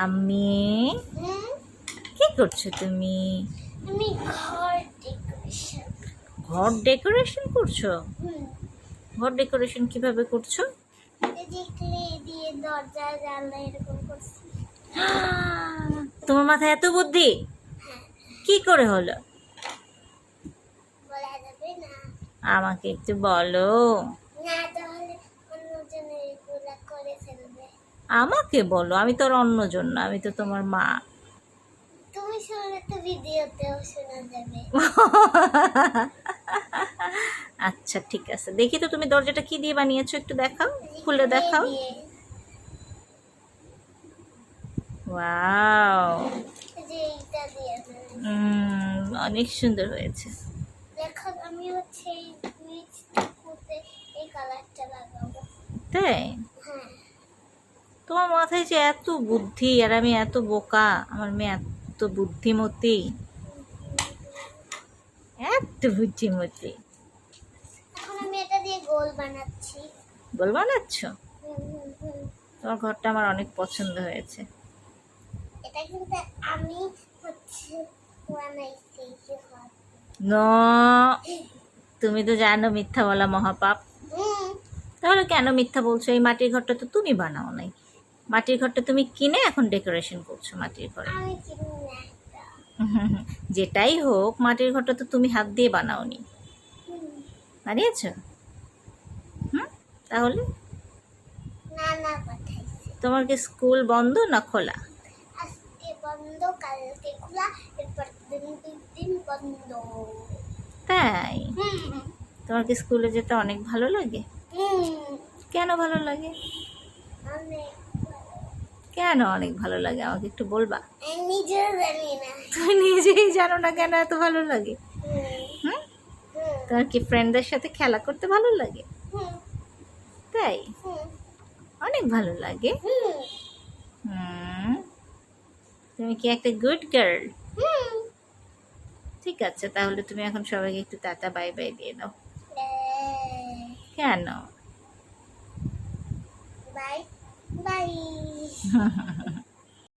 আমি কি করছো তুমি? আমি ডেকোরেশন ঘর ডেকোরেশন করছো? ঘর ডেকোরেশন কিভাবে করছো? ক্লে দিয়ে দরজা জানলা এরকম করছি। তোমার মাথায় এত বুদ্ধি কি করে হলো? বলা যাবে না। আমাকে একটু বলো। না তাহলে অন্যজনের এগুলা করে ফেলবে। আমাকে বলো, আমি তোর অন্যজন না, আমি তো তোমার মা। তুমি শুনলে তো ভিডিওতেও শোনা যাবে। আচ্ছা ঠিক আছে, দেখি তো তুমি দরজাটা কি দিয়ে বানিয়েছো, একটু দেখাও, খুলে দেখাও। ওয়াও, যে এইটা দিয়ে অনেক সুন্দর হয়েছে। দেখো আমি হচ্ছে এই নিচটাতে এই কালারটা লাগাবো। তাই? হ্যাঁ তোমার মাথায় যে এত বুদ্ধি, আর আমি এত বোকা, আমার মেয়ে এত বুদ্ধিমতী, এত বুদ্ধিমতী। এখন আমি এটা দিয়ে গোল বানাচ্ছি। গোল বানাচ্ছ? হুম, হুম, হুম। তোমার ঘরটা আমার অনেক পছন্দ হয়েছে। এটা কিন্তু আমি হচ্ছে বানাইছি যে ঘর। ন, তুমি তো জানো মিথ্যা বলা মহাপাপ। হুম, তাহলে কেন মিথ্যা বলছো? এই মাটির ঘরটা তো তুমি বানাও নাই, মাটির ঘরটা তুমি কিনে এখন ডেকোরেশন করছো মাটির ঘরে। আমি চিনি না এটা। যেটাই হোক, মাটির ঘরটা তো তুমি হাত দিয়ে বানাওনি, হুম, বানিয়েছো? হুম, তাহলে নানা পাঠাইছে। তোমার কি স্কুল বন্ধ না খোলা? আজকে বন্ধ, কালকে খোলা, এরপর দিন বন্ধ। তাই? হুম, তোমার কি স্কুলে যেতে অনেক ভালো লাগে? হুম, কেন ভালো লাগে? অনেক। কেন অনেক ভালো লাগে, আমাকে একটু বলবা? আমি নিজেও জানি না। তুমি নিজেই জানো না কেন এত ভালো লাগে? হুম, হুম, হুম, তোমার কি ফ্রেন্ডদের সাথে খেলা করতে ভালো লাগে? হুম, তাই? হুম, অনেক ভালো লাগে। হুম, হুম, তুমি কি একটা গুড গার্ল? হুম। ঠিক আছে, তাহলে তুমি এখন সবাইকে একটু টাটা বাই বাই দিয়ে দাও। কেন? Bye bye.